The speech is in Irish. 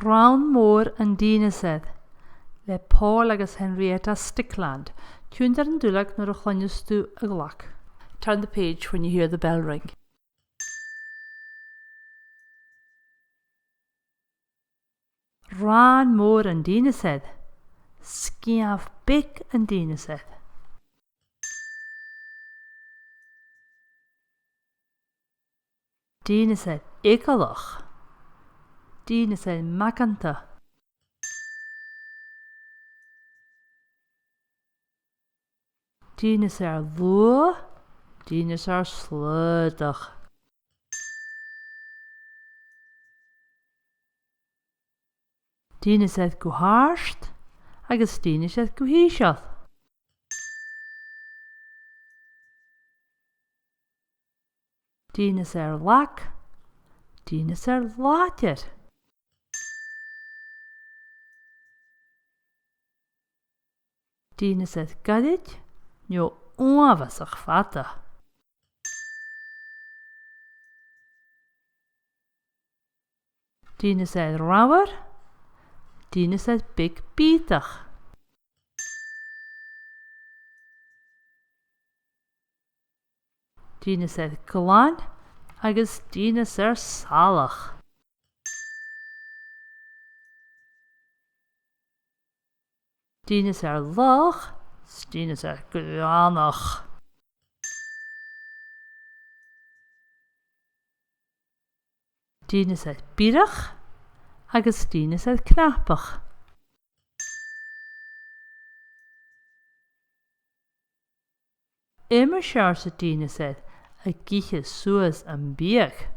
Ran Mor and Dineasair, le Paul agus Henrietta Stickland, tuned an dúlag nor a chluinistú a glach. Turn the page when you hear the bell ring. Ran Mor and Dineasair, sciaf big and Dineasair. Dineasair ikalach, Dineasair macanta. Dineasair lua, Dineasair sludach. Dineasair go háist, agus Dineasair go híseath. Dineasair lach, Dineasair láitir. Dineasair gadid, nio uavasach fata. Dineasair rawer, Dineasair big bítach. Dineasair glan, agus Dineasair salach. Dineasair lach, Dineasair glanach. Dineasair bírach, agus Dineasair knappach. Immer sear sa Dineasair a giche suas an biach.